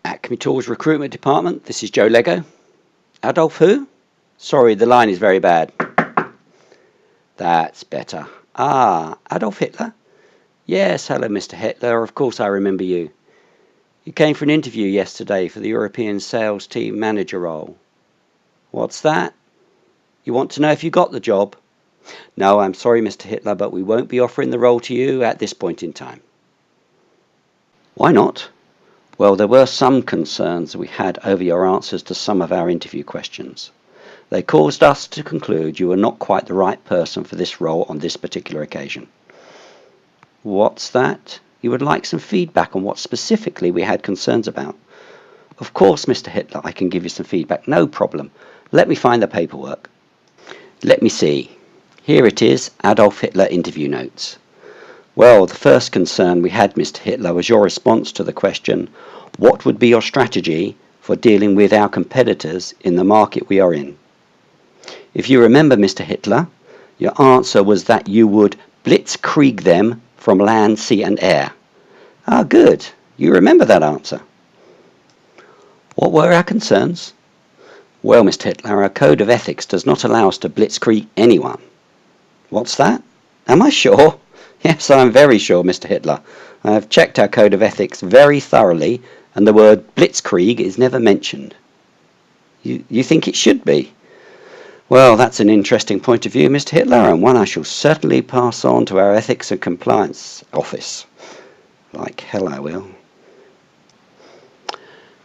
Acme Tools Recruitment Department, this is Joe Lego. Adolf who? Sorry, the line is very bad. That's better. Adolf Hitler? Yes, hello Mr. Hitler, of course I remember you. You came for an interview yesterday for the European Sales Team Manager role. What's that? You want to know if you got the job? No, I'm sorry Mr. Hitler, but we won't be offering the role to you at this point in time. Why not? Well, there were some concerns we had over your answers to some of our interview questions. They caused us to conclude you were not quite the right person for this role on this particular occasion. What's that? You would like some feedback on what specifically we had concerns about? Of course, Mr. Hitler, I can give you some feedback, no problem. Let me find the paperwork. Let me see. Here it is, Adolf Hitler interview notes. Well, the first concern we had, Mr. Hitler, was your response to the question, what would be your strategy for dealing with our competitors in the market we are in? If you remember, Mr. Hitler, your answer was that you would blitzkrieg them from land, sea and air. Good. You remember that answer. What were our concerns? Well, Mr. Hitler, our code of ethics does not allow us to blitzkrieg anyone. What's that? Am I sure? Yes, I'm very sure, Mr. Hitler. I have checked our code of ethics very thoroughly, and the word blitzkrieg is never mentioned. You think it should be? Well, that's an interesting point of view, Mr. Hitler, and one I shall certainly pass on to our Ethics and Compliance Office. Like hell I will.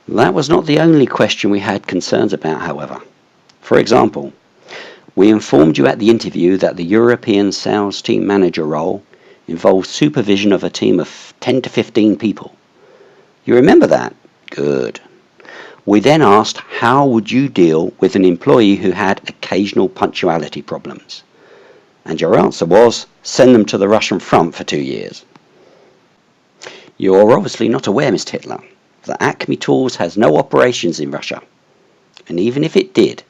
That was not the only question we had concerns about, however. For example, we informed you at the interview that the European Sales Team Manager role involves supervision of a team of 10 to 15 people. You remember that? Good. We then asked how would you deal with an employee who had occasional punctuality problems? And your answer was, send them to the Russian front for 2 years. You're obviously not aware, Mr. Hitler, that Acme Tools has no operations in Russia. And even if it did,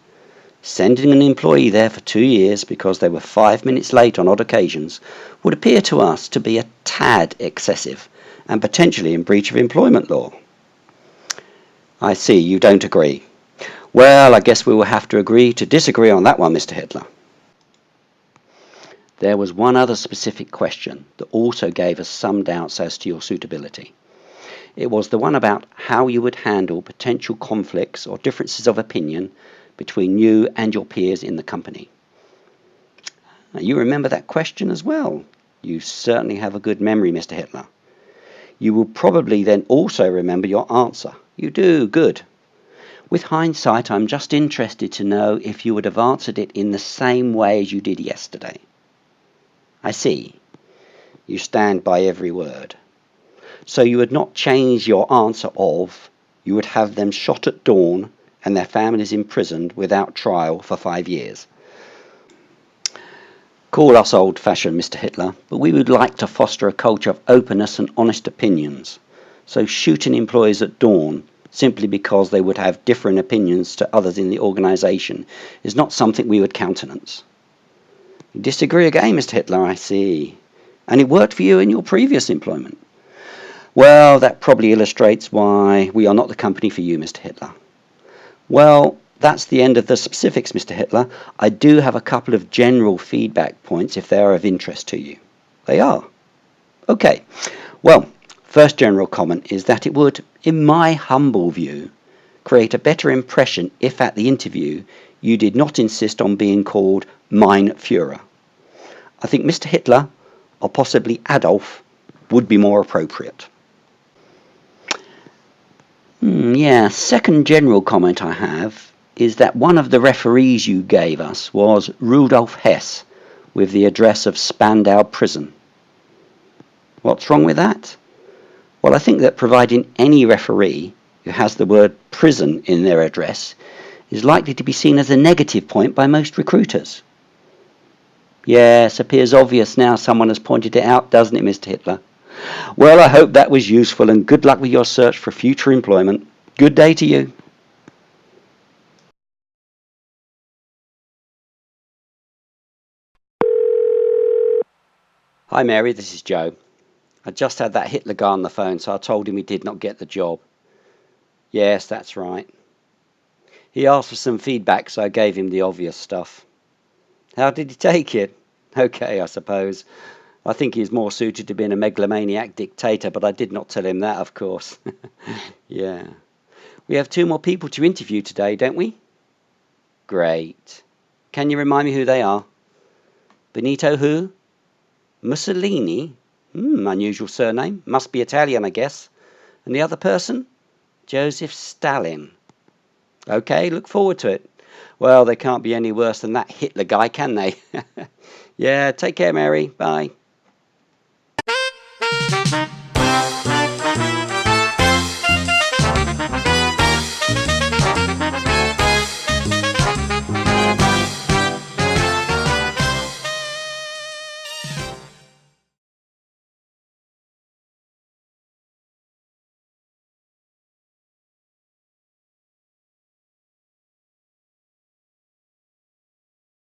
sending an employee there for 2 years because they were 5 minutes late on odd occasions would appear to us to be a tad excessive and potentially in breach of employment law. I see, you don't agree. Well, I guess we will have to agree to disagree on that one, Mr. Hitler. There was one other specific question that also gave us some doubts as to your suitability. It was the one about how you would handle potential conflicts or differences of opinion between you and your peers in the company. Now, you remember that question as well. You certainly have a good memory, Mr. Hitler. You will probably then also remember your answer. You do, good. With hindsight, I'm just interested to know if you would have answered it in the same way as you did yesterday. I see. You stand by every word. So you would not change your answer of, you would have them shot at dawn and their families imprisoned without trial for 5 years. Call us old-fashioned, Mr. Hitler, but we would like to foster a culture of openness and honest opinions. So shooting employees at dawn simply because they would have different opinions to others in the organisation is not something we would countenance. You disagree again, Mr. Hitler, I see. And it worked for you in your previous employment. Well, that probably illustrates why we are not the company for you, Mr. Hitler. Well, that's the end of the specifics, Mr. Hitler. I do have a couple of general feedback points if they are of interest to you. They are. Okay. Well, first general comment is that it would, in my humble view, create a better impression if at the interview you did not insist on being called Mein Führer. I think Mr. Hitler, or possibly Adolf, would be more appropriate. Second general comment I have is that one of the referees you gave us was Rudolf Hess with the address of Spandau Prison. What's wrong with that? Well, I think that providing any referee who has the word prison in their address is likely to be seen as a negative point by most recruiters. Yes, appears obvious now someone has pointed it out, doesn't it, Mr. Hitler? Well, I hope that was useful, and good luck with your search for future employment. Good day to you. Hi, Mary, this is Joe. I just had that Hitler guy on the phone, so I told him he did not get the job. Yes, that's right. He asked for some feedback, so I gave him the obvious stuff. How did he take it? Okay, I suppose. I think he's more suited to being a megalomaniac dictator, but I did not tell him that, of course. Yeah. We have two more people to interview today, don't we? Great. Can you remind me who they are? Benito who? Mussolini? Unusual surname. Must be Italian, I guess. And the other person? Joseph Stalin. Okay, look forward to it. Well, they can't be any worse than that Hitler guy, can they? Yeah, take care, Mary. Bye.